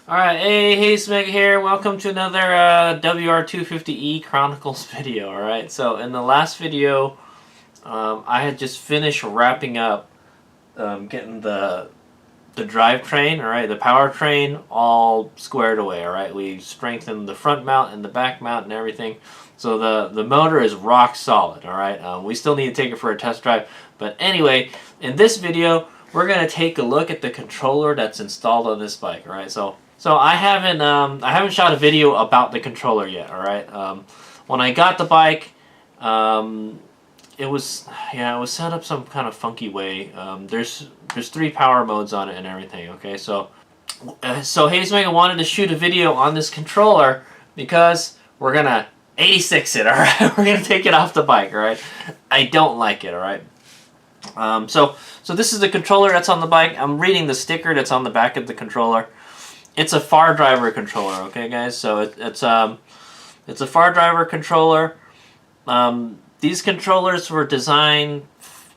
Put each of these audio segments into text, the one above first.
Alright, hey Smeg here. Welcome to another WR250E Chronicles video, alright? So, in the last video, I had just finished wrapping up getting the drivetrain, alright, the powertrain all squared away, alright? We strengthened the front mount and the back mount and everything. So the motor is rock solid, alright? We still need to take it for a test drive. But anyway, in this video, we're going to take a look at the controller that's installed on this bike, alright? So I haven't shot a video about the controller yet, alright? When I got the bike, it was set up some kind of funky way. There's 3 power modes on it and everything, okay? So Hazemega wanted to shoot a video on this controller because we're gonna 86 it, alright? We're gonna take it off the bike, alright? I don't like it, alright? So this is the controller that's on the bike. I'm reading the sticker that's on the back of the controller. It's a Fardriver controller, okay, guys? So it's a Fardriver controller. These controllers were designed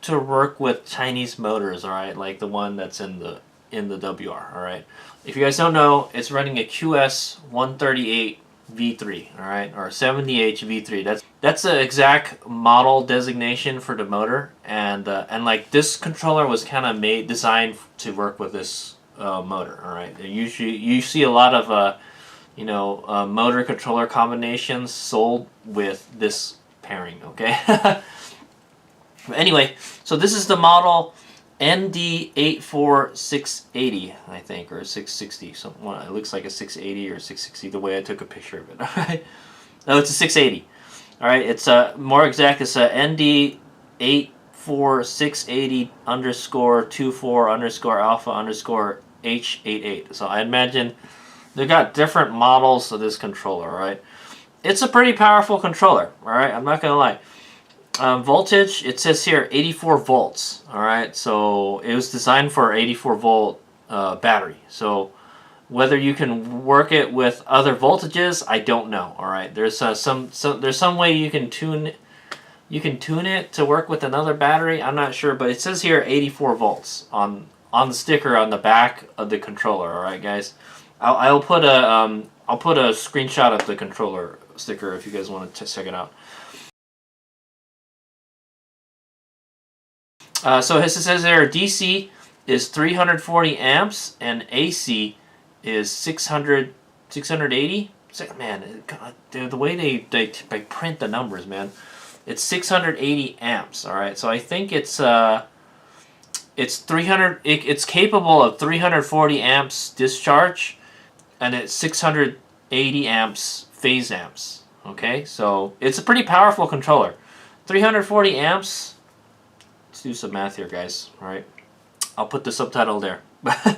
to work with Chinese motors, all right, like the one that's in the WR, all right. If you guys don't know, it's running a QS138 V3, all right, or 70H V3. That's the exact model designation for the motor, and like this controller was kind of designed to work with this motor, all right. Usually you see a lot of motor controller combinations sold with this pairing, okay. But anyway, so this is the model ND84680, I think, or 660. It looks like a 680 or 660 the way I took a picture of it. All right. No, it's a 680. All right. It's more exact. It's a ND84680_24_alpha_H88. So I imagine they've got different models of this controller. All right. It's a pretty powerful controller. All right. I'm not gonna lie. Voltage, it says here 84 volts, alright, so it was designed for 84 volt battery, so whether you can work it with other voltages, I don't know, alright. There's some way you can tune it to work with another battery. I'm not sure, but it says here 84 volts on the sticker on the back of the controller, alright guys. I'll put a screenshot of the controller sticker if you guys want to check it out. So it says there DC is 340 amps and AC is 680. Man, God, the way they print the numbers, man, it's 680 amps. All right, so I think it's 300. It's capable of 340 amps discharge, and it's 680 amps phase amps. Okay, so it's a pretty powerful controller. 340 amps. Let's do some math here, guys. All right, I'll put the subtitle there. All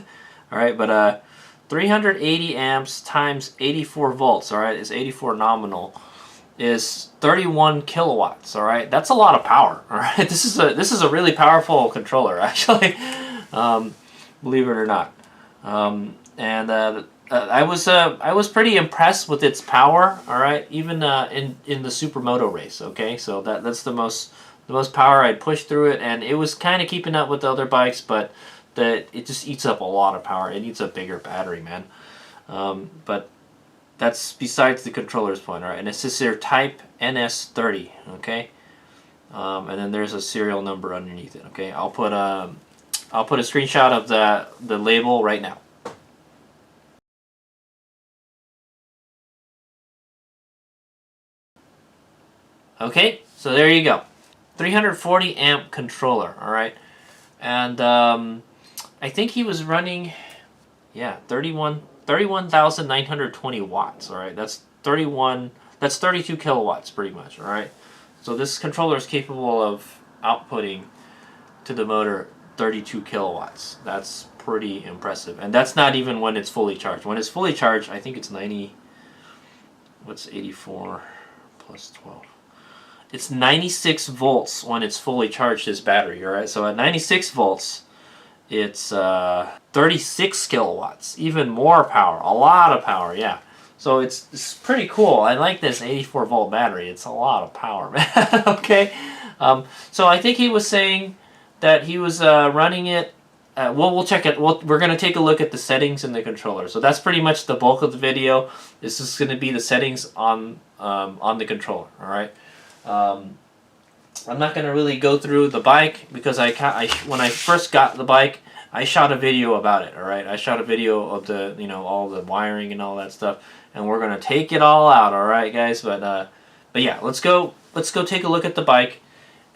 right, but 380 amps times 84 volts. All right, is 84 nominal, is 31 kilowatts. All right, that's a lot of power. All right, this is a really powerful controller, actually. Believe it or not. I was pretty impressed with its power. All right, even in the Supermoto race. Okay, so that's the most power I'd pushed through it, and it was kind of keeping up with the other bikes, but it just eats up a lot of power. It needs a bigger battery, man. But that's besides the controller's point, all right? And it says here Type NS30, okay? And then there's a serial number underneath it, okay? I'll put a screenshot of the label right now. Okay, so there you go. 340 amp controller, all right, and I think he was running, yeah, 31,920 watts. All right, that's 32 kilowatts, pretty much. All right, so this controller is capable of outputting to the motor 32 kilowatts. That's pretty impressive, and that's not even when it's fully charged. When it's fully charged, I think it's 90. What's 84 plus 12? It's 96 volts when it's fully charged, this battery, all right? So at 96 volts, it's 36 kilowatts, even more power, a lot of power, yeah. So it's pretty cool. I like this 84 volt battery. It's a lot of power, man, okay? So I think he was saying that he was running it we'll check it. We're going to take a look at the settings in the controller. So that's pretty much the bulk of the video. This is going to be the settings on the controller. All right. I'm not going to really go through the bike because when I first got the bike, I shot a video about it. All right. I shot a video of the all the wiring and all that stuff, and we're going to take it all out. All right, guys. But yeah, let's go take a look at the bike.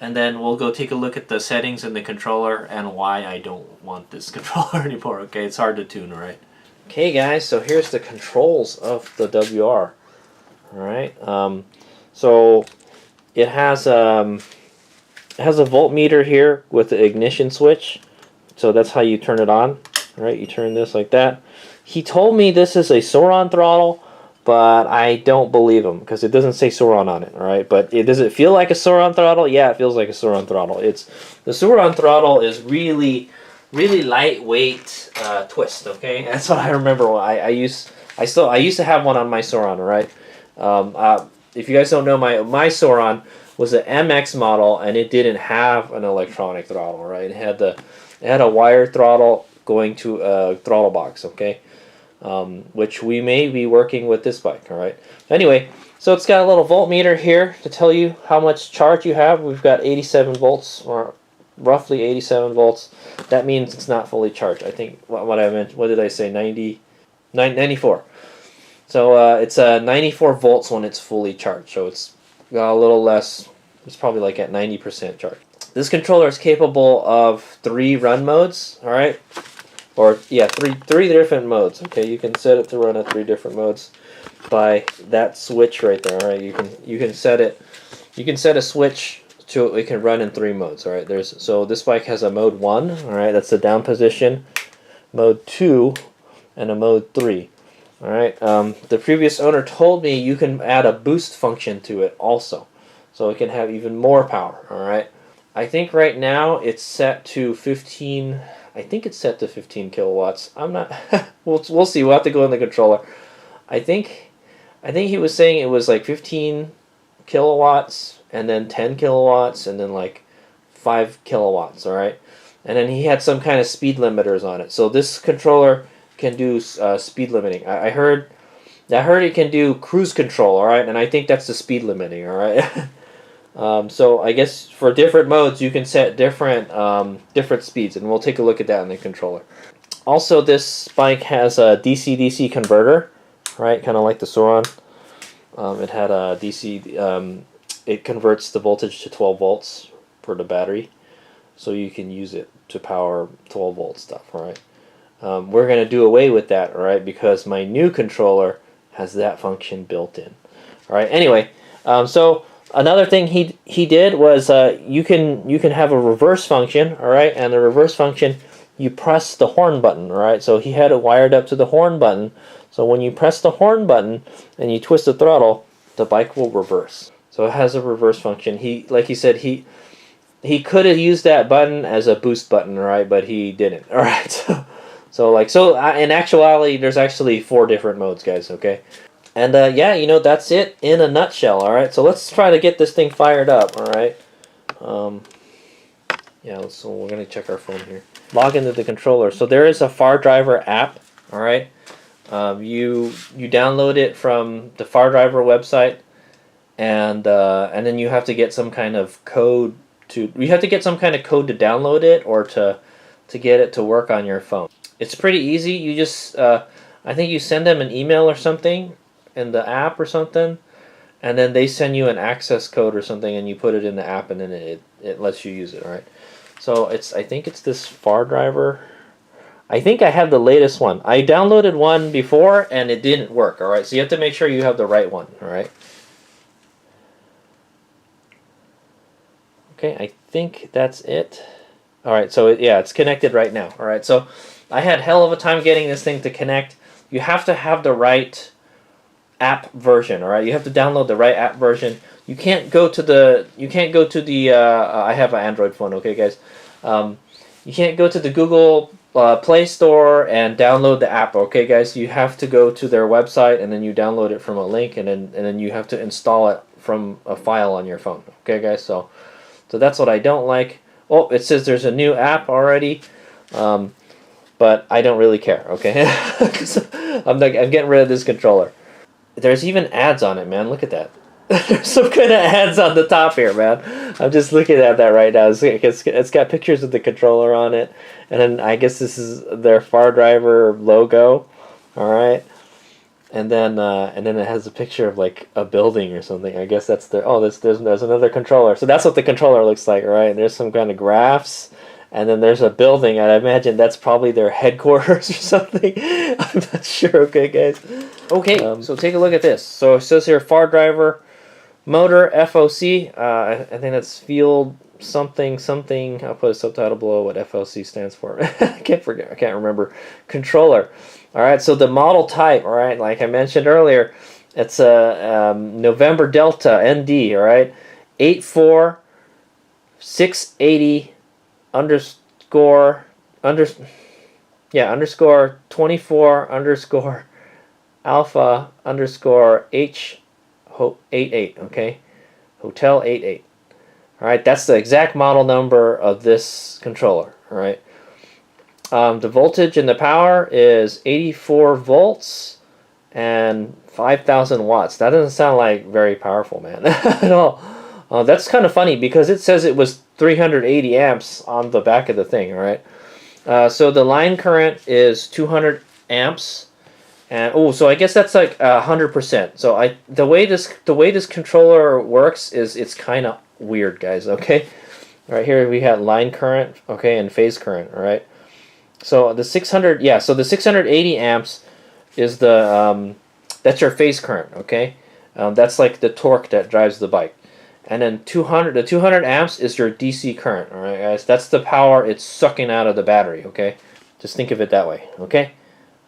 And then we'll go take a look at the settings in the controller and why I don't want this controller anymore. Okay, it's hard to tune, alright? Okay, guys, so here's the controls of the WR. Alright, so it has a voltmeter here with the ignition switch. So that's how you turn it on. Alright, you turn this like that. He told me this is a Sauron throttle, but I don't believe him because it doesn't say Sauron on it, all right? But does it feel like a Sauron throttle? Yeah, it feels like a Sauron throttle. The Sauron throttle is really, really lightweight twist. Okay, that's what I remember. I used to have one on my Sauron, all right? If you guys don't know, my Sauron was an MX model, and it didn't have an electronic throttle, right? It had a wired throttle going to a throttle box. Okay. Which we may be working with this bike, alright? Anyway, so it's got a little voltmeter here to tell you how much charge you have. We've got 87 volts, or roughly 87 volts. That means it's not fully charged. I think, what I meant, what did I say, 94. So it's 94 volts when it's fully charged. So it's got a little less, it's probably like at 90% charge. This controller is capable of 3 run modes, alright? Or yeah, three different modes. Okay, you can set it to run at 3 different modes by that switch right there. All right, you can set it. You can set a switch to it can run in 3 modes. All right, so this bike has a mode 1. All right, that's the down position. Mode 2, and a mode 3. All right. The previous owner told me you can add a boost function to it also, so it can have even more power. All right. I think right now it's set to 15. I think it's set to 15 kilowatts. I'm not. we'll see. We'll have to go in the controller. I think he was saying it was like 15 kilowatts, and then 10 kilowatts, and then like 5 kilowatts. All right, and then he had some kind of speed limiters on it. So this controller can do speed limiting. I heard it can do cruise control. All right, and I think that's the speed limiting. All right. So I guess for different modes you can set different speeds, and we'll take a look at that in the controller. Also, this bike has a DC-DC converter, right? Kind of like the Sauron. It had a DC. It converts the voltage to 12 volts for the battery, so you can use it to power 12 volt stuff. All right. We're gonna do away with that, all right? Because my new controller has that function built in. All right. Anyway, so. Another thing he did was you can have a reverse function, all right, and the reverse function you press the horn button, all right. So he had it wired up to the horn button. So when you press the horn button and you twist the throttle, the bike will reverse. So it has a reverse function. Like he said, he could have used that button as a boost button, all right, but he didn't, all right. So in actuality, there's actually 4 different modes, guys. Okay. And yeah, that's it in a nutshell, alright? So let's try to get this thing fired up, alright? Yeah, so we're going to check our phone here. Log into the controller. So there is a Fardriver app, alright? You download it from the Fardriver website, and then you have to get some kind of code to download it or to get it to work on your phone. It's pretty easy. You just, I think you send them an email or something, in the app or something, and then they send you an access code or something, and you put it in the app, and then it lets you use it. All right. So I think it's this Fardriver. I think I have the latest one. I downloaded one before and it didn't work. All right. So you have to make sure you have the right one. All right. Okay. I think that's it. All right. So yeah, it's connected right now. All right. So I had hell of a time getting this thing to connect. You have to have the right app version, all right? You have to download the right app version. You can't go to the I have an Android phone, okay, guys? You can't go to the Google Play Store and download the app, okay, guys? You have to go to their website, and then you download it from a link, and then you have to install it from a file on your phone, okay, guys? So that's what I don't like. Oh, it says there's a new app already. But I don't really care, okay? I'm getting rid of this controller. There's even ads on it, man. Look at that. There's some kind of ads on the top here, man. I'm just looking at that right now. It's got pictures of the controller on it, and then I guess this is their Fardriver logo. All right, and then it has a picture of like a building or something. I guess that's their. Oh, there's another controller. So that's what the controller looks like, right? And there's some kind of graphs. And then there's a building, and I imagine that's probably their headquarters or something. I'm not sure, okay, guys? Okay, so take a look at this. So it says here, Fardriver motor FOC. I think that's field something. I'll put a subtitle below what FOC stands for. I can't remember. Controller. All right, so the model type, all right, like I mentioned earlier, it's a November Delta ND, all right, 84680 underscore 24 underscore alpha underscore H88, okay, Hotel 88. All right, that's the exact model number of this controller. All right, the voltage and the power is 84 volts and 5,000 watts. That doesn't sound like very powerful, man, at all. That's kind of funny because it says it was 380 amps on the back of the thing. All right, so the line current is 200 amps, and so I guess that's like 100%. So the way this controller works is it's kind of weird, guys. Okay, right here we have line current, okay, and phase current. All right, so the 680 amps is the that's your phase current. Okay, that's like the torque that drives the bike. And then the 200 amps is your DC current, all right, guys? That's the power it's sucking out of the battery, okay? Just think of it that way, okay?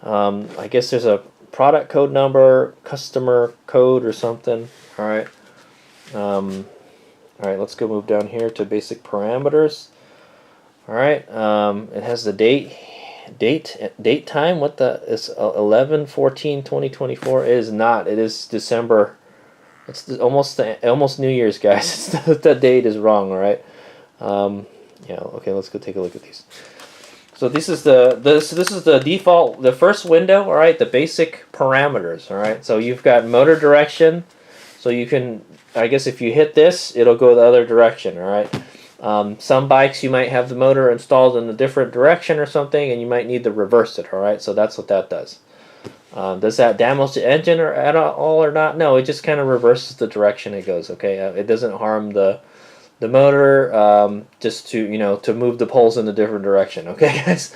I guess there's a product code number, customer code or something, all right? All right, let's go move down here to basic parameters. All right, it has the date time. What the is 11/14/2024 is not. It is December. It's almost New Year's, guys. The date is wrong, all right? Yeah, okay, let's go take a look at these. So this is the default, the first window, all right, the basic parameters, all right? So you've got motor direction, so you can, I guess if you hit this, it'll go the other direction, all right? Some bikes you might have the motor installed in a different direction or something, and you might need to reverse it, all right? So that's what that does. Does that damage the engine or at all or not? No, it just kind of reverses the direction it goes. Okay, it doesn't harm the motor. Just to move the poles in a different direction. Okay, guys.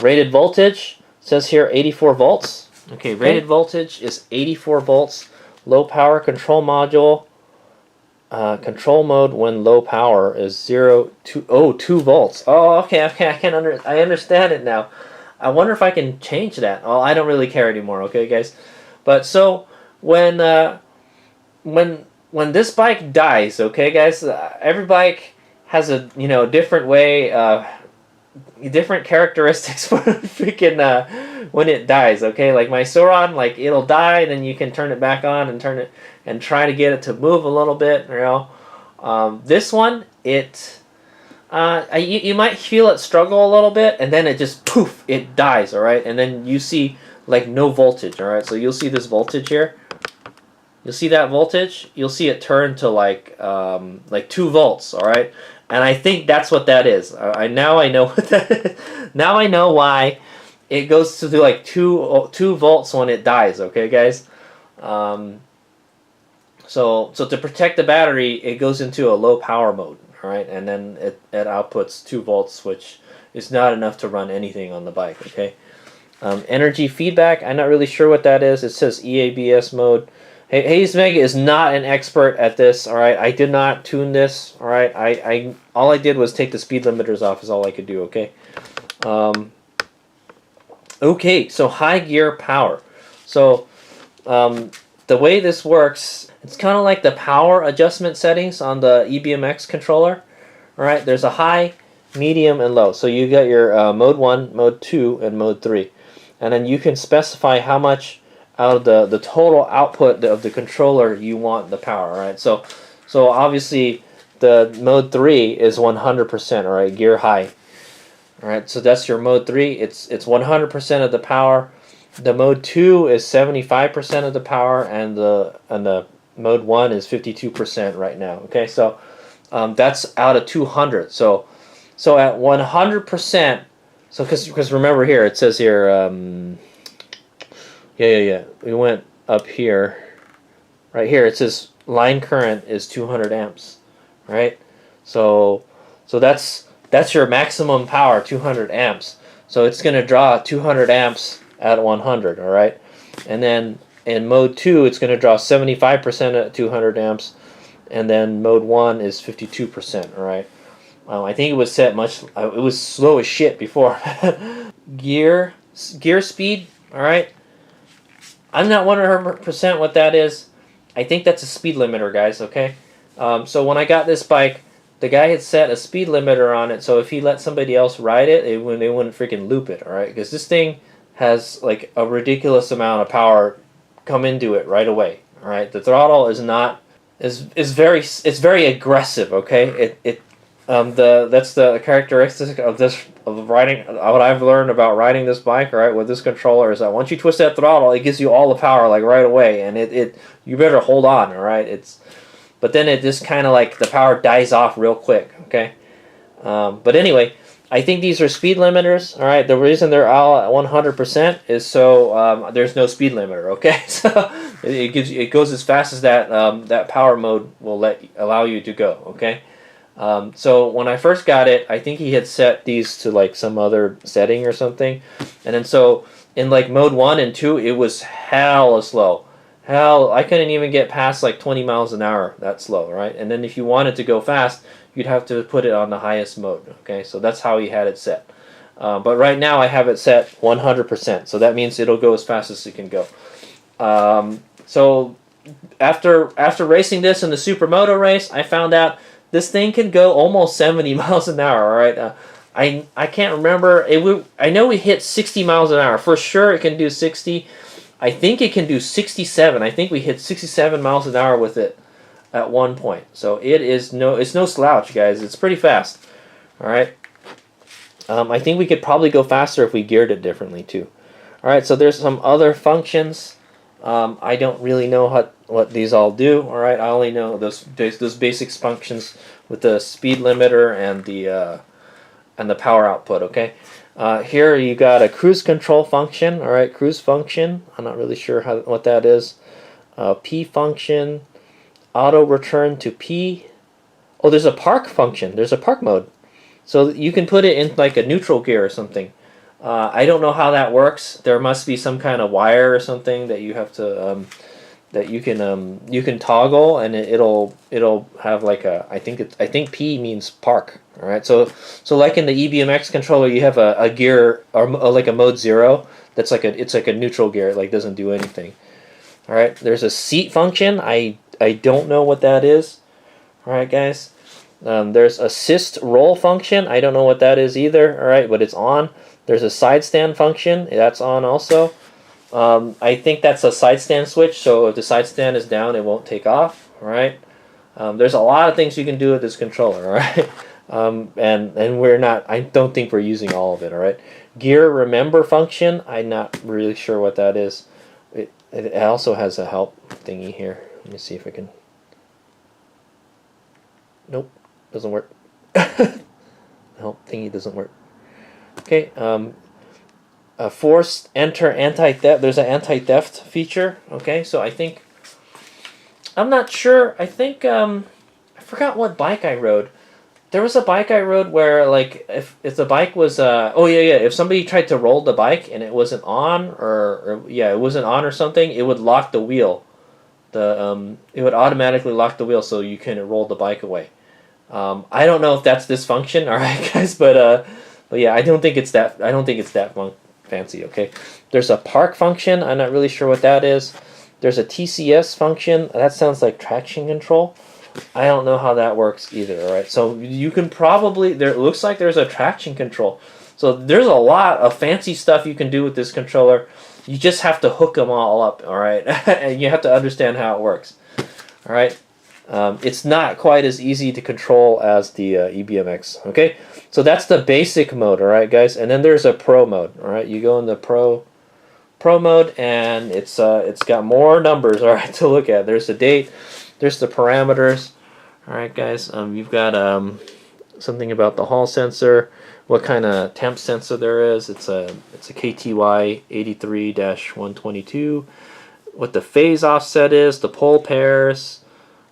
Rated voltage says here 84 volts. Okay, rated voltage is 84 volts. Low power control module. Control mode when low power is 2 volts. Oh, okay. I understand it now. I wonder if I can change that. Oh, I don't really care anymore, okay, guys? But so when this bike dies, okay, guys, every bike has a different way, different characteristics for freaking when it dies, okay? Like my Sauron, like it'll die, then you can turn it back on and turn it and try to get it to move a little bit, This one, you might feel it struggle a little bit, and then it just poof, it dies, all right? And then you see like no voltage, all right? So you'll see this voltage here. You'll see that voltage. You'll see it turn to like 2 volts, all right? And I think that's what that is. Now I know what that is. Now I know why it goes to like 2 volts when it dies, okay, guys? So to protect the battery, it goes into a low power mode. All right, and then it outputs 2 volts, which is not enough to run anything on the bike, okay? Energy feedback, I'm not really sure what that is. It says EABS mode. Hey, Hayes Mega is not an expert at this, all right? I did not tune this, all right? All I did was take the speed limiters off is all I could do, okay? Okay, so high gear power. So the way this works, it's kind of like the power adjustment settings on the EBMX controller. All right, there's a high, medium, and low. So you got your mode 1, mode 2, and mode 3. And then you can specify how much out of the total output of the controller you want the power. All right, so obviously the mode 3 is 100%, all right, gear high. All right, so that's your mode 3. It's 100% of the power. The mode 2 is 75% of the power, and the mode 1 is 52% right now. Okay, so that's out of 200. So at 100%. So because remember here it says here. Yeah. We went up here. Right here it says line current is 200 amps. Right. So that's your maximum power, 200 amps. So it's going to draw 200 amps at 100, all right? And then in mode 2, it's going to draw 75% at 200 amps, and then mode 1 is 52%, all right? I think it was set much, it was slow as shit before. Gear speed, all right? I'm not 100% what that is. I think that's a speed limiter, guys, okay? So when I got this bike, the guy had set a speed limiter on it, so if he let somebody else ride it, they wouldn't freaking loop it, all right? Because this thing has like a ridiculous amount of power come into it right away, all right? The throttle is not is very aggressive, okay? That's the characteristic of riding. What I've learned about riding this bike, all right, with this controller is that once you twist that throttle, it gives you all the power like right away, and you better hold on, all right? But then it just kind of like the power dies off real quick, okay? But anyway, I think these are speed limiters, all right? The reason they're all at 100% is so there's no speed limiter, okay? So it goes as fast as that power mode will allow you to go, okay? So when I first got it, I think he had set these to like some other setting or something, and then so in like mode 1 and 2, it was hella slow. Hell, I couldn't even get past like 20 miles an hour that slow, right? And then if you wanted to go fast, you'd have to put it on the highest mode, okay? So that's how he had it set. But right now I have it set 100%, so that means it'll go as fast as it can go. So after racing this in the Supermoto race, I found out this thing can go almost 70 miles an hour, all right? I can't remember. I know we hit 60 miles an hour. For sure it can do 60. I think it can do 67. I think we hit 67 miles an hour with it at one point. So it's no slouch, guys. It's pretty fast. All right. I think we could probably go faster if we geared it differently too. All right. So there's some other functions. I don't really know what these all do. All right. I only know those basic functions with the speed limiter and the power output. Okay. Here you got a cruise control function, all right, cruise function. I'm not really sure what that is. P function, auto return to P. Oh, there's a park function. There's a park mode. So you can put it in like a neutral gear or something. I don't know how that works. There must be some kind of wire or something that you have to that you can toggle, and it'll have like I think P means park. All right, so like in the EBMX controller, you have a gear or like a mode 0 that's like it's like a neutral gear. It like doesn't do anything. All right, there's a seat function. I don't know what that is. All right, guys. There's assist roll function. I don't know what that is either. All right, but it's on. There's a side stand function. That's on also. I think that's a side stand switch. So if the side stand is down, it won't take off. All right. There's a lot of things you can do with this controller. All right. And we're not. I don't think we're using all of it. All right. Gear remember function. I'm not really sure what that is. It also has a help thingy here. Let me see if I can. Nope, doesn't work. Help thingy doesn't work. Okay. Forced enter anti-theft. There's an anti-theft feature. Okay, so I think I'm not sure. I think I forgot what bike I rode. There was a bike I rode where like if the bike was if somebody tried to roll the bike and it wasn't on it wasn't on or something, it would lock the wheel. It would automatically lock the wheel so you can roll the bike away. I don't know if that's this function, all right, guys, but yeah, I don't think it's that fancy. Okay, there's a park function. I'm not really sure what that is. There's a TCS function. That sounds like traction control. I don't know how that works either. All right, so you can probably it looks like there's a traction control. So there's a lot of fancy stuff you can do with this controller. You just have to hook them all up. All right, and you have to understand how it works. All right. It's not quite as easy to control as the EBMX. Okay, so that's the basic mode. All right, guys, and then there's a pro mode. All right, you go in the pro mode, and it's got more numbers. All right, to look at. There's the date. There's the parameters. All right, guys. You've got something about the Hall sensor, what kind of temp sensor there is. It's a KTY 83-122. What the phase offset is, the pole pairs,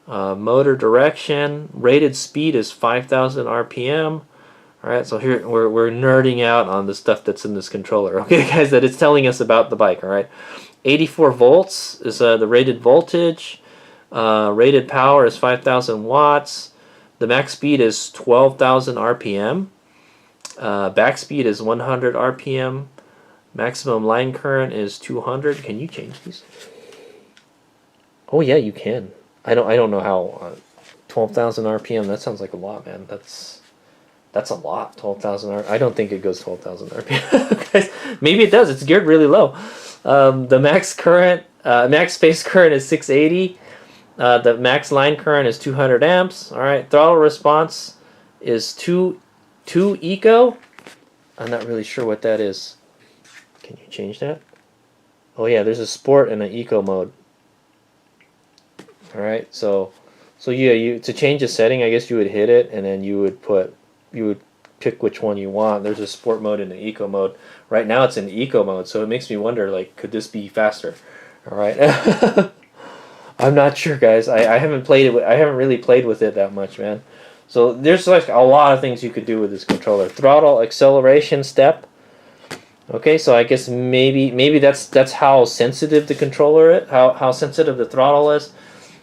motor direction, rated speed is 5,000 RPM. All right, so here we're nerding out on the stuff that's in this controller. Okay, guys, that it's telling us about the bike. All right, 84 volts is the rated voltage. Rated power is 5,000 watts. The max speed is 12,000 RPM. Back speed is 100 RPM. Maximum line current is 200. Can you change these? Oh yeah, you can. I don't know how. 12,000 RPM. That sounds like a lot, man. That's a lot. 12,000 RPM. I don't think it goes 12,000 RPM. Guys, maybe it does. It's geared really low. The max current, max phase current is 680. The max line current is 200 amps. All right. Throttle response is 2 eco. I'm not really sure what that is. Can you change that? Oh yeah, there's a sport and an eco mode. All right, so yeah, to change the setting, I guess you would hit it, and then you would pick which one you want. There's a sport mode and an eco mode. Right now it's in eco mode, so it makes me wonder, like, could this be faster? All right, I'm not sure, guys. I haven't played it. I haven't really played with it that much, man. So there's like a lot of things you could do with this controller. Throttle acceleration step. Okay, so I guess maybe that's how sensitive the controller is, how sensitive the throttle is.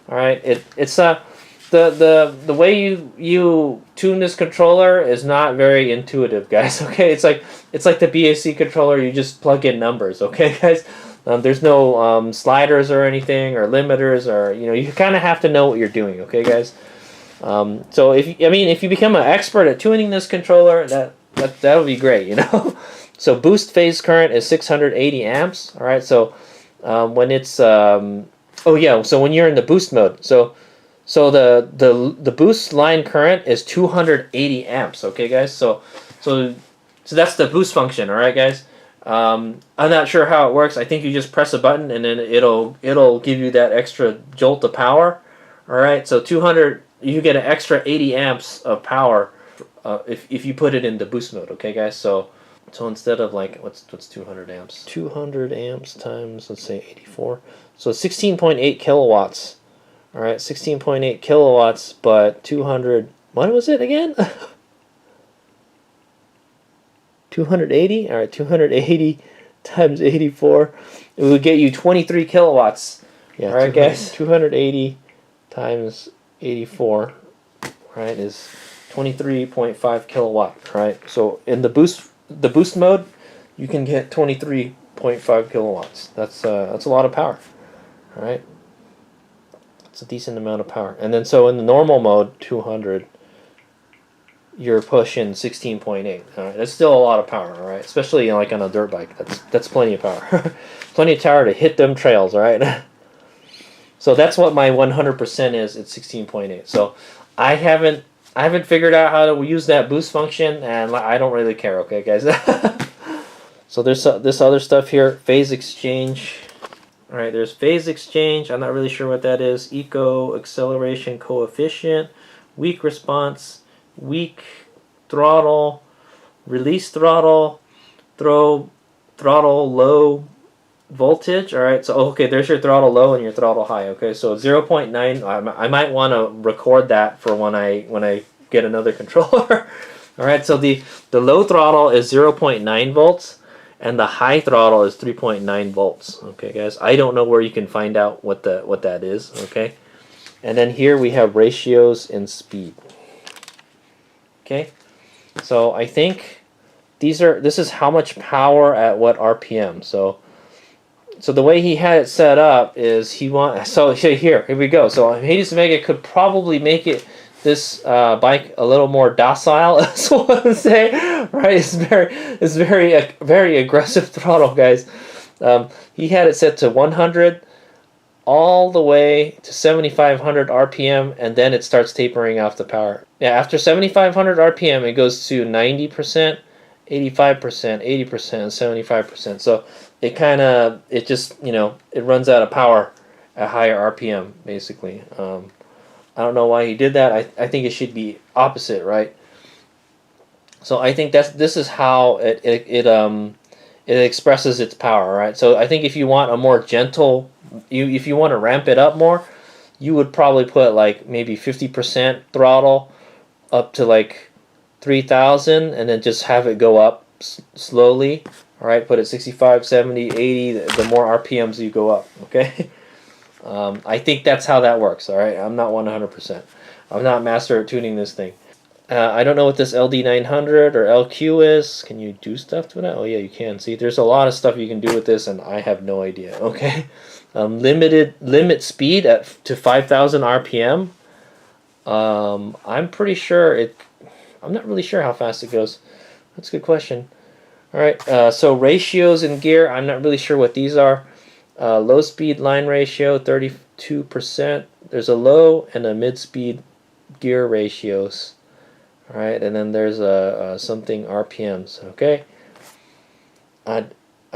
All right, it's the way you tune this controller is not very intuitive, guys. Okay, it's like the BAC controller. You just plug in numbers. Okay, guys. There's no sliders or anything or limiters, or you kind of have to know what you're doing. Okay, guys. So if you become an expert at tuning this controller, that would be great. So boost phase current is 680 amps. All right, so when it's oh yeah, so when you're in the boost mode, so the boost line current is 280 amps. Okay, guys. So that's the boost function. All right, guys. I'm not sure how it works. I think you just press a button and then it'll give you that extra jolt of power. All right, so 200, you get an extra 80 amps of power if you put it in the boost mode. Okay, guys. So instead of like what's 200 amps? 200 amps times, let's say 84. So 16.8 kilowatts. All right, 16.8 kilowatts, but 200. What was it again? 280. All right, 280 times 84. It would get you 23 kilowatts. Yeah. All right, guys. 280 times 84. Right, is 23.5 kilowatt. Right. So in the boost mode, you can get 23.5 kilowatts. That's a lot of power. All right. It's a decent amount of power. And then so in the normal mode, 200, you're pushing 16.8. All right. That's still a lot of power. All right. Especially like on a dirt bike. That's plenty of power. Plenty of power to hit them trails. All right. So that's what my 100% is. It's 16.8. So I haven't figured out how to use that boost function, and I don't really care. Okay, guys. So there's this other stuff here. Phase exchange. All right, there's phase exchange. I'm not really sure what that is. Eco acceleration coefficient, weak response, weak throttle, release throttle, throttle low voltage. All right, so okay, there's your throttle low and your throttle high. Okay, so 0.9. I might want to record that for when I get another controller. All right, so the low throttle is 0.9 volts. And the high throttle is 3.9 volts. Okay, guys. I don't know where you can find out what that is. Okay, and then here we have ratios and speed. Okay, so I think this is how much power at what RPM. So the way he had it set up is here we go. So Hades Omega could probably make this bike a little more docile, that's what I would say, right? It's very aggressive throttle, guys. He had it set to 100, all the way to 7,500 RPM, and then it starts tapering off the power. Yeah, after 7,500 RPM, it goes to 90%, 85%, 80%, 75%. So it just, it runs out of power at higher RPM, basically. I don't know why he did that. I think it should be opposite, right? So I think this is how it expresses its power, right? So I think if you want a more gentle, if you want to ramp it up more, you would probably put like maybe 50% throttle up to like 3,000, and then just have it go up slowly. All right, put it 65, 70, 80. The more RPMs you go up, okay. I think that's how that works. All right, I'm not 100%. I'm not master at tuning this thing. I don't know what this LD900 or LQ is. Can you do stuff to it? Oh yeah, you can. See, there's a lot of stuff you can do with this, and I have no idea. Okay, limit speed to 5,000 RPM. I'm pretty sure I'm not really sure how fast it goes. That's a good question. All right, so ratios in gear, I'm not really sure what these are. Low speed line ratio, 32%. There's a low and a mid speed gear ratios. All right, and then there's something RPMs. Okay, I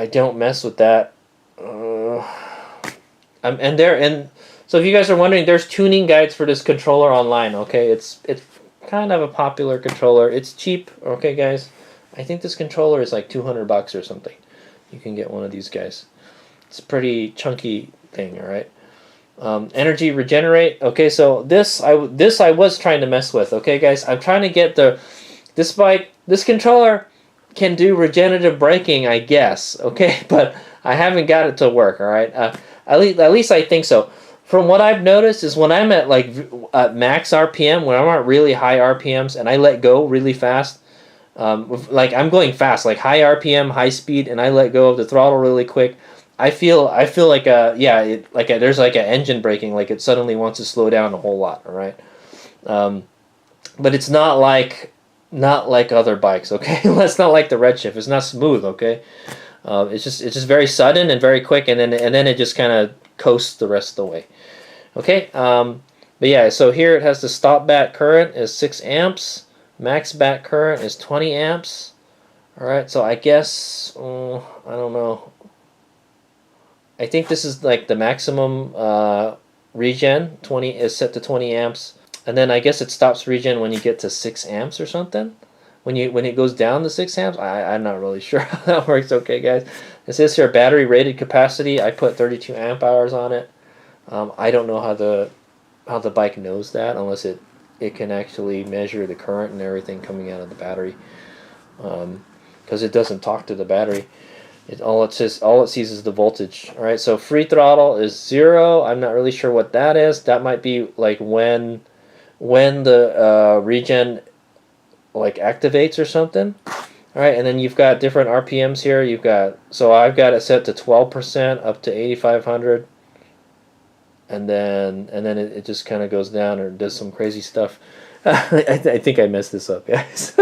don't mess with that. So if you guys are wondering, there's tuning guides for this controller online. Okay, it's kind of a popular controller. It's cheap. Okay, guys, I think this controller is like $200 or something. You can get one of these guys. It's a pretty chunky thing. All right. Energy regenerate. Okay, so this I was trying to mess with. Okay, guys, I'm trying to get this controller can do regenerative braking, I guess. Okay, but I haven't got it to work. All right, at least I think so. From what I've noticed is when I'm at like max RPM, when I'm at really high RPMs, and I let go really fast, like I'm going fast, like high RPM, high speed, and I let go of the throttle really quick. I feel like there's like an engine braking, like it suddenly wants to slow down a whole lot. All right, but it's not like other bikes. Okay, it's not like the Redshift. It's not smooth. Okay, it's just very sudden and very quick, and then it just kind of coasts the rest of the way. Okay, but yeah, so here it has the stop back current is 6 amps, max back current is 20 amps. All right, so I guess I don't know. I think this is like the maximum regen. 20 is set to 20 amps, and then I guess it stops regen when you get to 6 amps or something. When it goes down to 6 amps, I'm not really sure how that works. Okay, guys, it says here battery rated capacity. I put 32 amp hours on it. I don't know how the bike knows that unless it can actually measure the current and everything coming out of the battery, because it doesn't talk to the battery. All it sees is the voltage. All right, so free throttle is 0. I'm not really sure what that is. That might be like when the regen like activates or something. All right, and then you've got different RPMs here. So I've got it set to 12% up to 8,500, and then it just kind of goes down or does some crazy stuff. I think I messed this up, guys.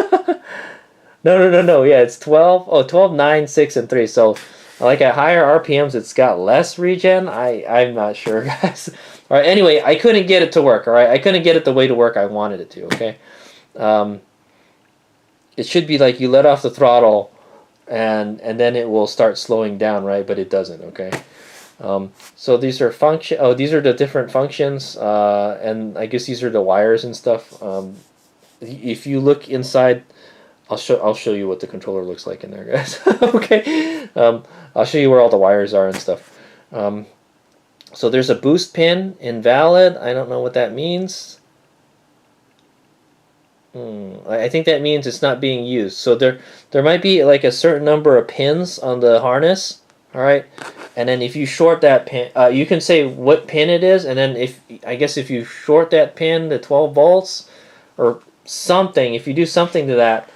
No. Yeah, it's 12. Oh, 12, 9, 6, and 3. So, like at higher RPMs, it's got less regen. I'm not sure, guys. All right. Anyway, I couldn't get it to work. All right, I couldn't get it the way to work I wanted it to. Okay. It should be like you let off the throttle, and then it will start slowing down, right? But it doesn't. Okay. So these are these are the different functions, and I guess these are the wires and stuff. If you look inside. I'll show you what the controller looks like in there, guys. Okay, I'll show you where all the wires are and stuff. So there's a boost pin, invalid. I don't know what that means. I think that means it's not being used. So there might be like a certain number of pins on the harness. All right, and then if you short that pin, you can say what pin it is, and then if you short that pin to 12 volts or something, if you do something to that,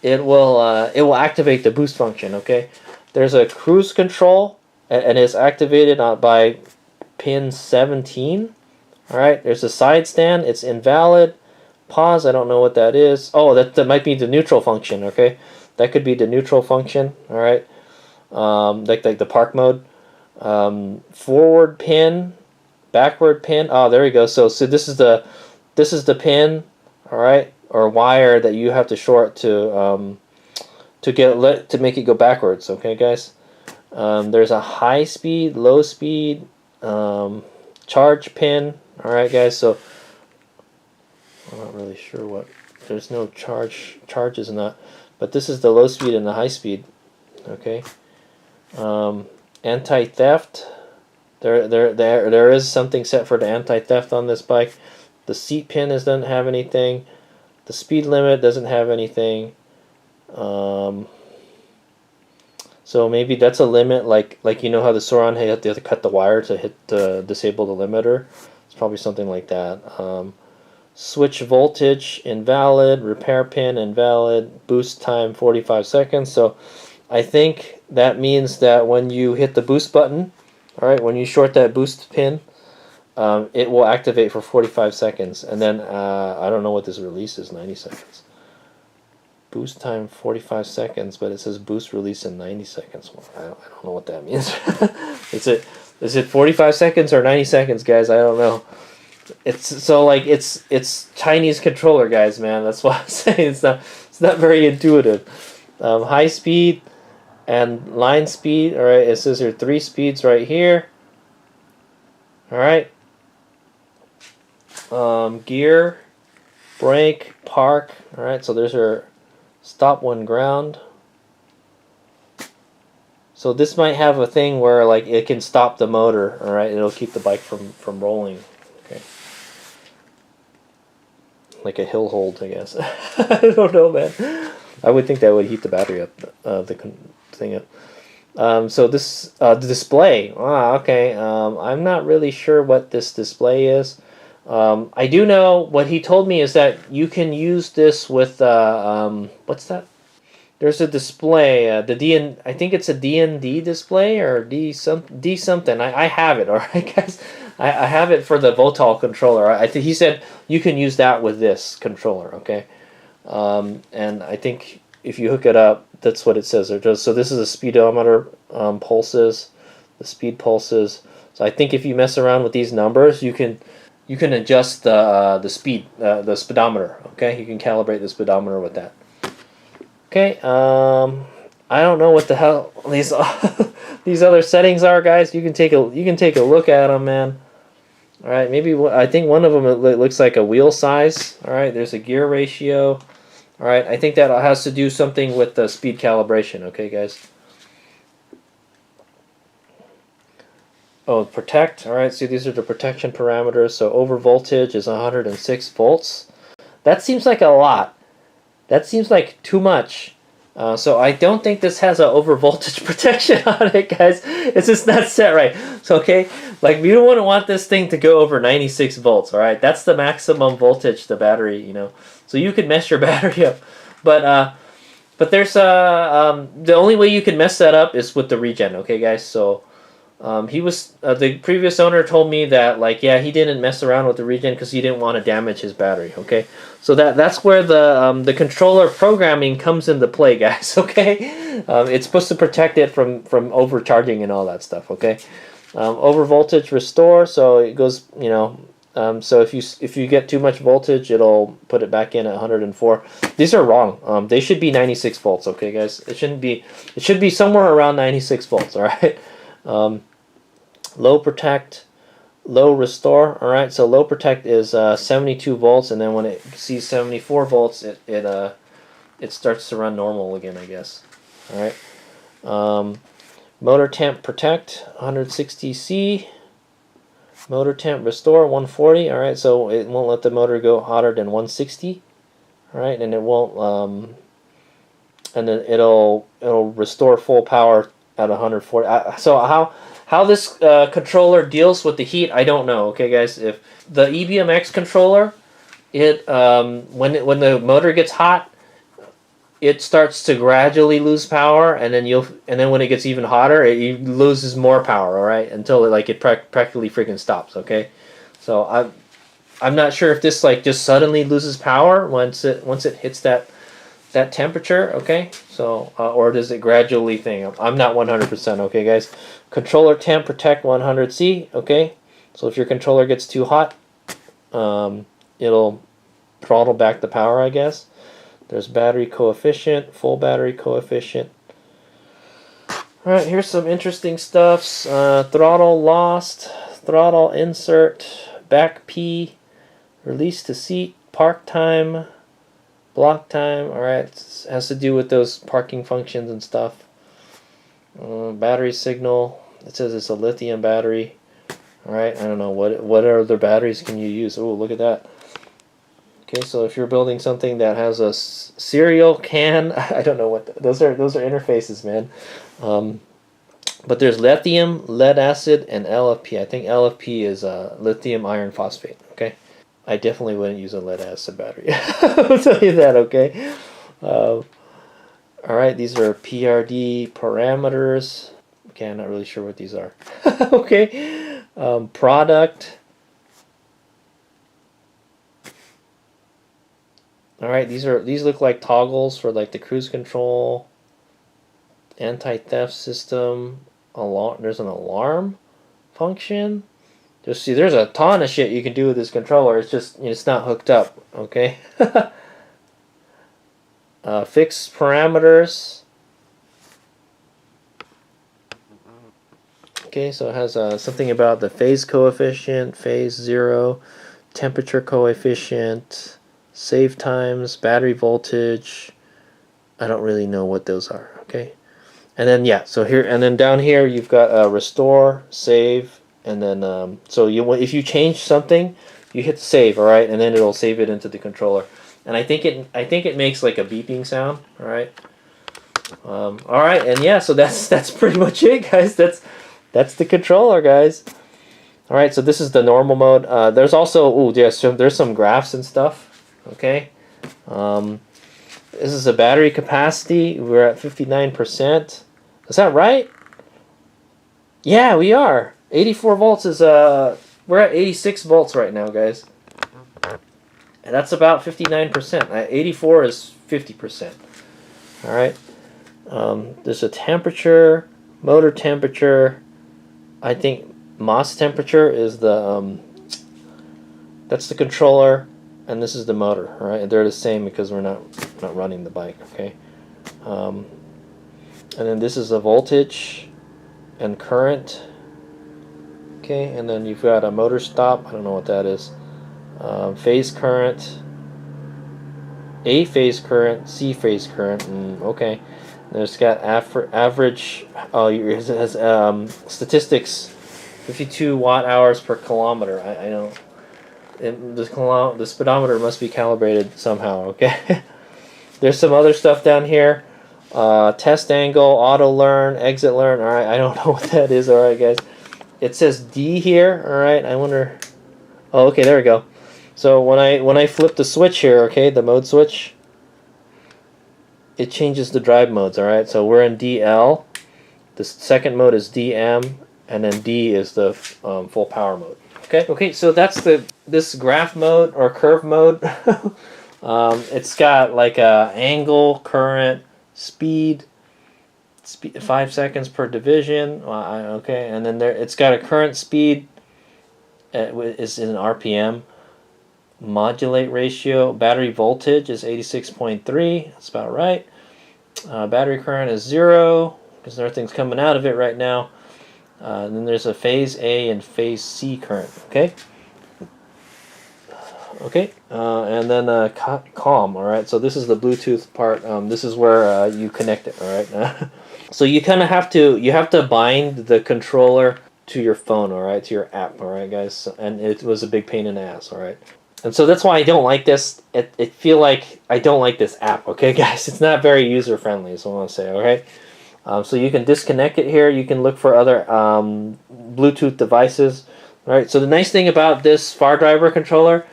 it will activate the boost function. Okay, there's a cruise control, and it's activated by pin 17. All right, there's a side stand, it's invalid. Pause, I don't know what that is. Oh, that might be the neutral function. Okay, that could be the neutral function. All right, like the park mode. Forward pin backward pin. Oh, there we go. So this is the pin, all right, or wire that you have to short to to make it go backwards. Okay, guys. There's a high speed, low speed, charge pin. All right, guys. So I'm not really sure what. There's no charges in that, but this is the low speed and the high speed. Okay. Anti-theft. There is something set for the anti-theft on this bike. The seat pin doesn't have anything. The speed limit doesn't have anything. So maybe that's a limit, like you know how the Sauron you have to cut the wire to disable the limiter. It's probably something like that. Switch voltage invalid. Repair pin invalid. Boost time 45 seconds. So I think that means that when you hit the boost button, all right, when you short that boost pin, it will activate for 45 seconds, and then I don't know what this release is. 90 seconds. Boost time 45 seconds, but it says boost release in 90 seconds. Well, I don't know what that means. Is it 45 seconds or 90 seconds, guys? I don't know. It's Chinese controller, guys, man. That's why I'm saying it's not very intuitive. High speed and line speed. All right, it says there are 3 speeds right here. All right. Gear, brake, park. All right, so there's our stop when ground. So this might have a thing where like it can stop the motor. All right, it'll keep the bike from rolling. Okay. Like a hill hold, I guess. I don't know, man. I would think that would heat the battery up, the thing up. So this the display. Ah, okay. I'm not really sure what this display is. I do know what he told me is that you can use this with what's that? There's a display. I think it's a DND display or D something. I have it. All right, guys. I have it for the Votal controller. I think he said you can use that with this controller. Okay. And I think if you hook it up, that's what it says. So this is a speedometer pulses, the speed pulses. So I think if you mess around with these numbers, you can adjust the speed, the speedometer. Okay, you can calibrate the speedometer with that. Okay, I don't know what the hell these these other settings are, guys. You can take a look at them, man. All right, maybe I think one of them it looks like a wheel size. All right, there's a gear ratio. All right, I think that has to do something with the speed calibration. Okay, guys. Oh, protect. All right, see, these are the protection parameters. So over voltage is 106 volts. That seems like a lot. That seems like too much. So I don't think this has an over voltage protection on it, guys. It's just not set right. So okay, like we don't want this thing to go over 96 volts. All right, that's the maximum voltage the battery. You know, so you can mess your battery up, but there's the only way you can mess that up is with the regen. Okay, guys. So. He was the previous owner told me that like he didn't mess around with the regen because he didn't want to damage his battery. Okay, so that's where the controller programming comes into play, guys. Okay, it's supposed to protect it from overcharging and all that stuff. Okay, over voltage restore, so it goes so if you get too much voltage, it'll put it back in at 104. These are wrong. They should be 96 volts. Okay, guys, it shouldn't be. It should be somewhere around 96 volts. All right. Low protect, low restore. All right, so low protect is 72 volts, and then when it sees 74 volts, it starts to run normal again, I guess. All right. Motor temp protect 160C. Motor temp restore 140. All right, so it won't let the motor go hotter than 160. All right, and it won't. And then it'll restore full power at 140. So how this controller deals with the heat, I don't know. Okay, guys, if the EBMX controller, when the motor gets hot, it starts to gradually lose power, and then when it gets even hotter, it loses more power. All right, until it practically freaking stops. Okay, so I'm not sure if this just suddenly loses power once it hits that temperature. Okay, so or does it gradually thing? I'm not 100%. Okay, guys. Controller temp protect 100C. Okay, So if your controller gets too hot, it'll throttle back the power, I guess. There's battery coefficient, full battery coefficient. Alright, here's some interesting stuffs. Throttle lost, throttle insert, back P, release to seat, park time, block time. Alright, it has to do with those parking functions and stuff. Battery signal, it says it's a lithium battery. Alright, I don't know, what other batteries can you use? Oh, look at that. Okay, so if you're building something that has a serial CAN, I don't know what those are interfaces, man. But there's lithium, lead acid, and LFP. I think LFP is lithium iron phosphate. Okay, I definitely wouldn't use a lead acid battery. I'll tell you that. Okay. All right, these are PRD parameters. Okay, I'm not really sure what these are. Okay, product. All right, these look like toggles for like the cruise control, anti-theft system. There's an alarm function. Just see, there's a ton of shit you can do with this controller. It's just it's not hooked up. Okay. Fixed parameters. Okay, so it has something about the phase coefficient, phase 0, temperature coefficient. Save times, battery voltage. I don't really know what those are. Okay, and then yeah, so here and then down here you've got restore, save, and then so if you change something, you hit save, all right, and then it'll save it into the controller. And I think it makes like a beeping sound. All right, all right, and yeah, so that's pretty much it, guys. That's the controller, guys. All right, so this is the normal mode. There's also there's some graphs and stuff. Okay, this is a battery capacity. We're at 59%. Is that right? Yeah, we are. 84 volts is we're at 86 volts right now, guys. And that's about 59%. 84 is 50%. All right. There's a temperature, motor temperature. I think MOS temperature is the that's the controller. And this is the motor, all right? They're the same because we're not running the bike, okay? And then this is the voltage and current, okay? And then you've got a motor stop. I don't know what that is. Phase current, A phase current, C phase current, okay. There's got average. Oh, it has statistics, 52 watt hours per kilometer. I know. The speedometer must be calibrated somehow, okay? There's some other stuff down here. Test angle, auto learn, exit learn. Alright, I don't know what that is, alright, guys. It says D here, alright, I wonder. Oh, okay, there we go. So when I flip the switch here, okay, the mode switch, it changes the drive modes, alright? So we're in DL. The second mode is DM, and then D is the full power mode. Okay, so that's this graph mode or curve mode. It's got like a angle, current, speed 5 seconds per division. Okay, and then it's got a current speed. Is in RPM. Modulate ratio. Battery voltage is 86.3. That's about right. Battery current is 0 because everything's coming out of it right now. And then there's a phase A and phase C current. Okay. Okay. And then COM. All right. So this is the Bluetooth part. This is where you connect it. All right. So you kind of have to bind the controller to your phone. All right. To your app. All right, guys. And it was a big pain in the ass. All right. And so that's why I don't like this. It feel like I don't like this app. Okay, guys. It's not very user friendly. Is what I want to say. Okay. So you can disconnect it here. You can look for other Bluetooth devices. All right. So the nice thing about this Fardriver controller,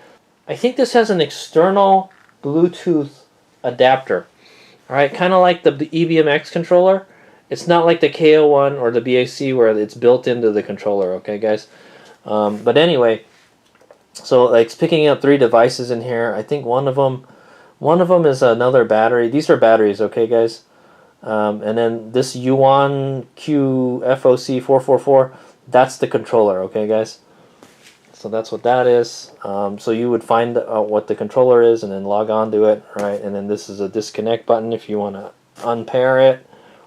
I think this has an external Bluetooth adapter. All right, kind of like the EBMX controller. It's not like the KO1 or the BAC where it's built into the controller. Okay, guys. But anyway, so like it's picking up 3 devices in here. I think one of them is another battery. These are batteries. Okay, guys. And then this Yuan QFOC444, that's the controller, okay, guys? So that's what that is. So you would find what the controller is and then log on to it, right? And then this is a disconnect button if you want to unpair it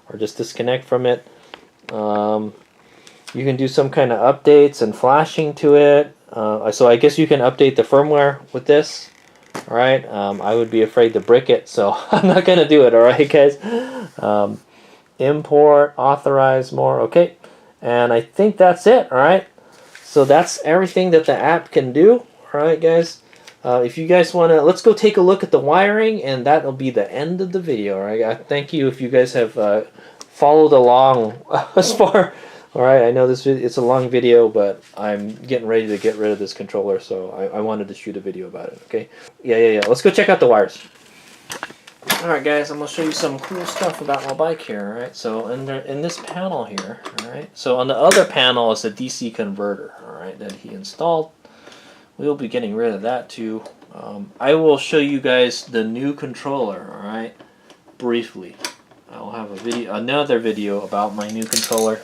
or just disconnect from it. You can do some kind of updates and flashing to it. So I guess you can update the firmware with this. All right. I would be afraid to brick it, so I'm not gonna do it. All right, guys. Import, authorize more. Okay, and I think that's it. All right. So that's everything that the app can do. All right, guys. If you guys want to, let's go take a look at the wiring, and that'll be the end of the video. All right. Thank you if you guys have followed along as far. All right. I know it's a long video, but I'm getting ready to get rid of this controller, so I wanted to shoot a video about it. Okay. Yeah. Let's go check out the wires. All right, guys. I'm gonna show you some cool stuff about my bike here. All right. So in this panel here. All right. So on the other panel is a DC converter. All right, that he installed. We'll be getting rid of that too. I will show you guys the new controller, all right, briefly. I'll have another video about my new controller.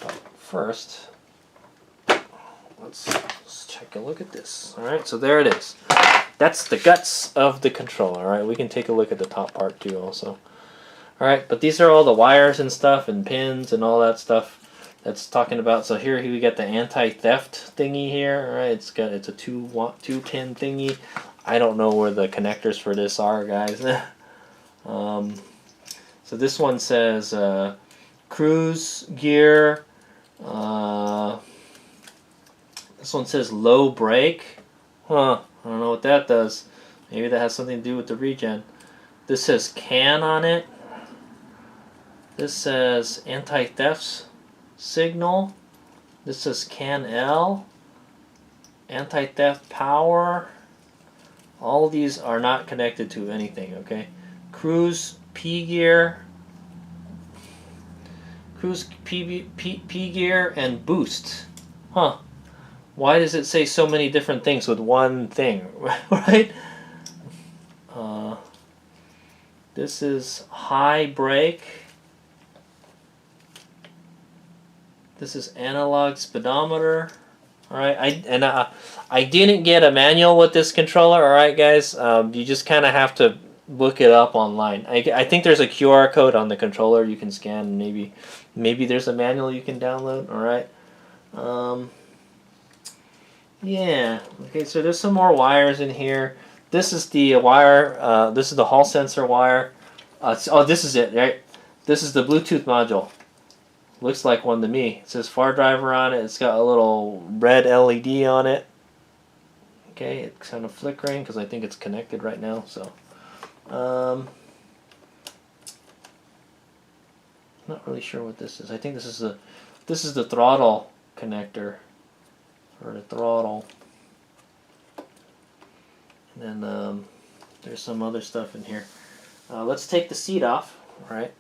But first, let's take a look at this. All right, so there it is. That's the guts of the controller. All right, we can take a look at the top part too, also. All right, but these are all the wires and stuff and pins and all that stuff. That's talking about. So here we got the anti-theft thingy here. All right, it's a two pin thingy. I don't know where the connectors for this are, guys. So this one says cruise gear. This one says low brake. Huh? I don't know what that does. Maybe that has something to do with the regen. This says CAN on it. This says anti-theft signal. This says CAN L. Anti-theft power. All of these are not connected to anything, okay? Cruise P gear. Cruise P gear and boost. Huh. Why does it say so many different things with one thing, right? This is high brake. This is analog speedometer. All right, I didn't get a manual with this controller. All right, guys, you just kind of have to look it up online. I think there's a QR code on the controller you can scan. Maybe there's a manual you can download. All right. Yeah. Okay. So there's some more wires in here. This is the wire. This is the hall sensor wire. Oh, this is it, right? This is the Bluetooth module. Looks like one to me. It says Fardriver on it. It's got a little red LED on it. Okay, it's kind of flickering because I think it's connected right now. So, not really sure what this is. I think this is the throttle connector, or the throttle. And then there's some other stuff in here. Let's take the seat off, all right?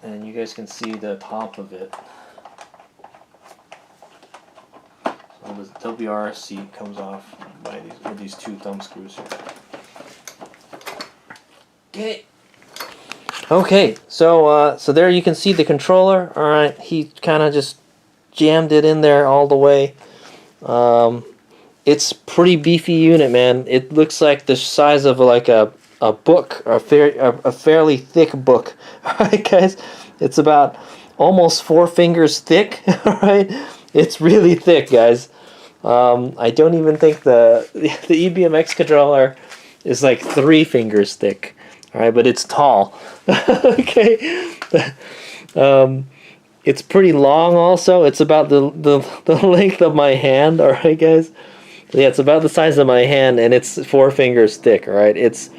And you guys can see the top of it. So the WR seat comes off with these two thumb screws here. Okay. Okay, so there you can see the controller. All right, he kind of just jammed it in there all the way. It's pretty beefy unit, man. It looks like the size of like a book, a fairly thick book. All right, guys, it's about almost 4 fingers thick. All right, it's really thick, guys. I don't even think the EBMX controller is like 3 fingers thick. All right, but it's tall. Okay, it's pretty long. Also, it's about the length of my hand. All right, guys. Yeah, it's about the size of my hand, and it's 4 fingers thick. All right, it's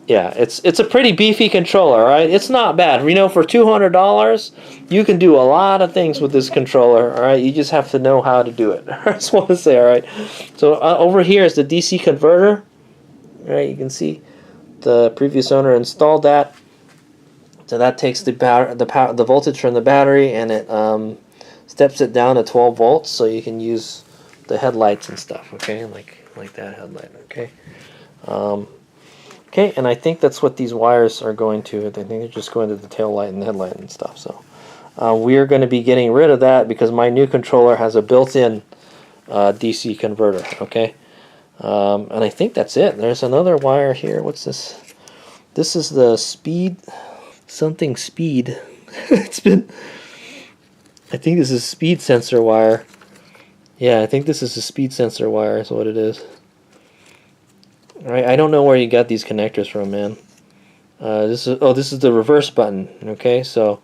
a pretty beefy controller. All right, it's not bad. You know, for $200, you can do a lot of things with this controller. All right, you just have to know how to do it. I just want to say, all right. So over here is the DC converter. All right, you can see the previous owner installed that. So that takes the voltage from the battery, and it steps it down to 12 volts, so you can use the headlights and stuff. Okay, like that headlight. Okay. Okay, and I think that's what these wires are going to. I think they're just going to the tail light and the headlight and stuff. So, we're going to be getting rid of that because my new controller has a built-in DC converter. Okay, and I think that's it. There's another wire here. What's this? This is the speed, something speed. It's been, I think this is speed sensor wire. Yeah, I think this is a speed sensor wire is what it is. All right, I don't know where you got these connectors from, man. This is the reverse button. Okay, so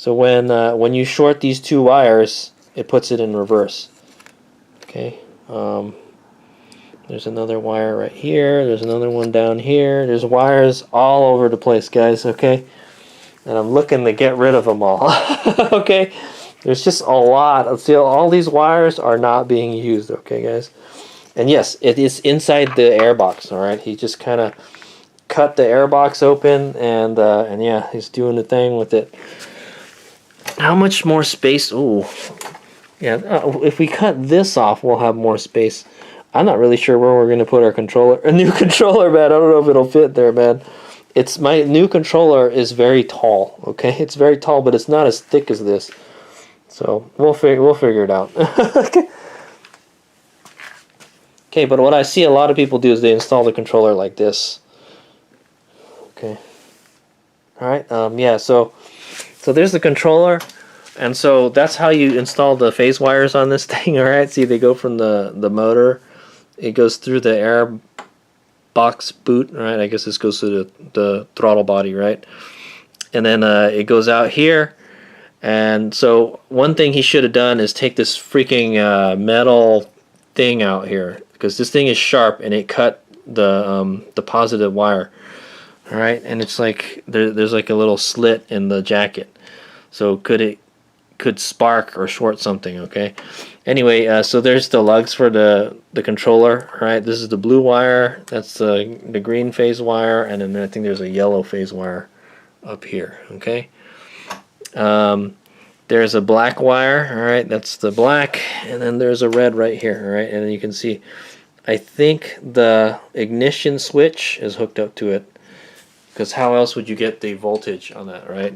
when you short these two wires, it puts it in reverse. Okay. There's another wire right here. There's another one down here. There's wires all over the place, guys. Okay, and I'm looking to get rid of them all. Okay, there's just a lot. See, all these wires are not being used. Okay, guys. And yes, it is inside the airbox. All right, he just kind of cut the airbox open, and yeah, he's doing the thing with it. How much more space? Ooh, yeah. If we cut this off, we'll have more space. I'm not really sure where we're going to put our controller. A new controller, man. I don't know if it'll fit there, man. It's my new controller is very tall. Okay, it's very tall, but it's not as thick as this. So we'll figure it out. Okay. Okay, but what I see a lot of people do is they install the controller like this. Okay. All right. Yeah. So there's the controller, and so that's how you install the phase wires on this thing. All right. See, they go from the motor. It goes through the air box boot, right? I guess this goes to the throttle body, right? And then it goes out here. And so one thing he should have done is take this freaking metal thing out here, because this thing is sharp and it cut the positive wire. All right, and it's like there's like a little slit in the jacket, so could spark or short something. Okay. Anyway, so there's the lugs for the controller. Right, this is the blue wire. That's the green phase wire, and then I think there's a yellow phase wire up here. Okay. There's a black wire. All right, that's the black, and then there's a red right here. All right, and then you can see, I think the ignition switch is hooked up to it, because how else would you get the voltage on that, right?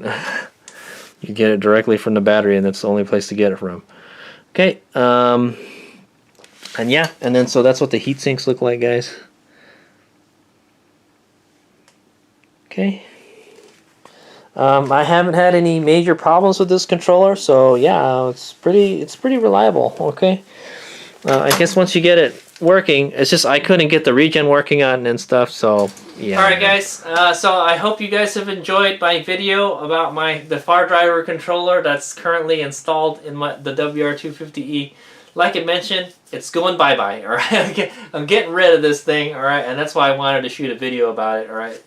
You get it directly from the battery, and that's the only place to get it from. Okay, and yeah, and then so that's what the heat sinks look like, guys. Okay. I haven't had any major problems with this controller, so yeah, it's pretty reliable. Okay. I guess once you get it working, it's just I couldn't get the regen working on and stuff, so yeah. Alright guys, so I hope you guys have enjoyed my video about the Fardriver controller that's currently installed in the WR250E. Like I mentioned, it's going bye-bye, alright? I'm getting rid of this thing, alright? And that's why I wanted to shoot a video about it, alright?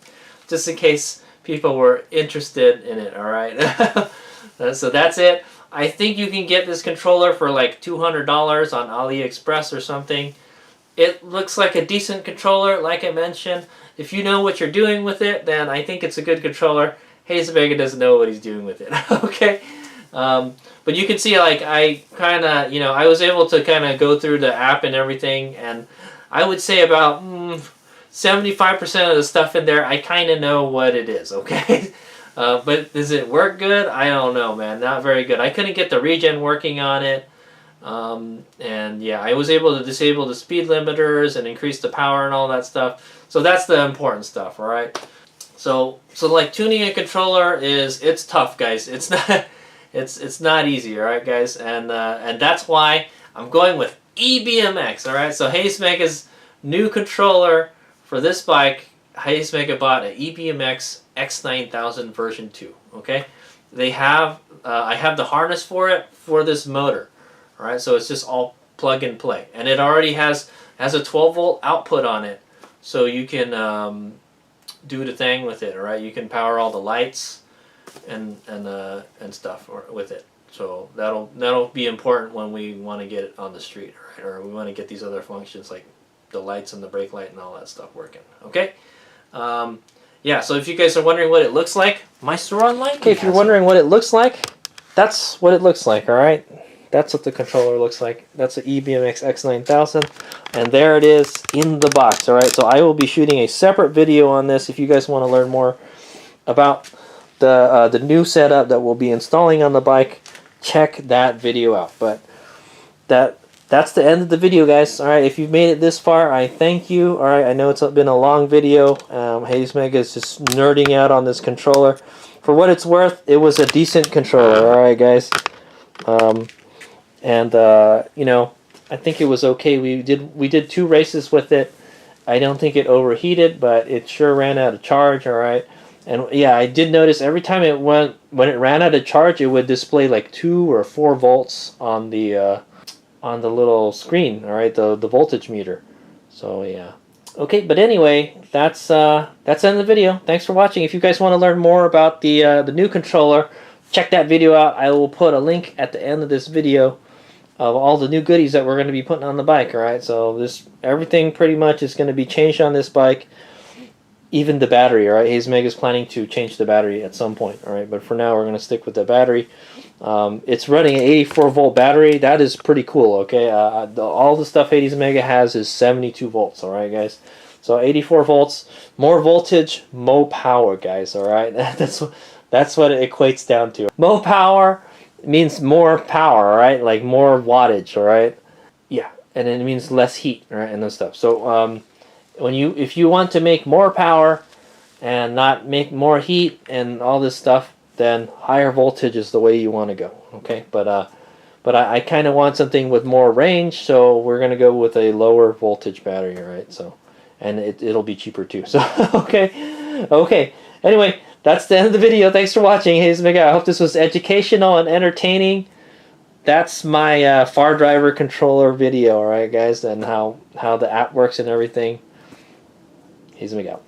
Just in case people were interested in it, alright? So that's it. I think you can get this controller for like $200 on AliExpress or something. It looks like a decent controller, like I mentioned. If you know what you're doing with it, then I think it's a good controller. Hazebega doesn't know what he's doing with it, okay? But you can see, like, I kind of, you know, I was able to kind of go through the app and everything, and I would say about 75% of the stuff in there, I kind of know what it is, okay? But does it work good? I don't know, man. Not very good. I couldn't get the regen working on it. And yeah, I was able to disable the speed limiters and increase the power and all that stuff. So that's the important stuff, all right? So like tuning a controller it's tough, guys. It's not easy, all right, guys? And that's why I'm going with eBMX, all right? So Hazemega's new controller for this bike, Hazemega bought an eBMX X9000 version 2, okay? They have I have the harness for it for this motor. Alright, so it's just all plug and play, and it already has a 12-volt output on it, so you can do the thing with it. Alright, you can power all the lights and stuff with it. So that'll be important when we want to get it on the street, right? Or we want to get these other functions like the lights and the brake light and all that stuff working. Okay. Yeah. So if you guys are wondering what it looks like, my store online. Okay, if you're wondering what it looks like, that's what it looks like. All right. That's what the controller looks like. That's an eBMX X9000, and there it is in the box. All right, so I will be shooting a separate video on this if you guys want to learn more about the new setup that we'll be installing on the bike, check that video out. But that's the end of the video, guys. All right, if you've made it this far, I thank you. All right, I know it's been a long video. Hades Mega is just nerding out on this controller. For what it's worth, it was a decent controller. All right, guys. You know, I think it was okay. We did 2 races with it. I don't think it overheated, but it sure ran out of charge. All right, and yeah, I did notice every time when it ran out of charge, it would display like 2 or 4 volts on the little screen. All right, the voltage meter. So yeah. Okay, but anyway, that's the end of the video. Thanks for watching. If you guys want to learn more about the new controller, check that video out. I will put a link at the end of this video of all the new goodies that we're going to be putting on the bike. All right, so everything pretty much is going to be changed on this bike, even the battery. All right, Hades Mega is planning to change the battery at some point. All right, but for now we're going to stick with the battery. It's running an 84-volt battery. That is pretty cool. Okay, all the stuff Hades Mega has is 72 volts. All right, guys. So 84 volts, more voltage, more power, guys. All right, that's what it equates down to. More power means more power, all right? Like more wattage, all right? Yeah, and it means less heat, all right, and this stuff. So if you want to make more power and not make more heat and all this stuff, then higher voltage is the way you want to go. Okay, but I kind of want something with more range, so we're gonna go with a lower voltage battery, right? So, and it'll be cheaper too. So okay. Anyway, that's the end of the video. Thanks for watching. Hades Mega. I hope this was educational and entertaining. That's my Fardriver controller video, all right, guys, and how the app works and everything. Hades Mega.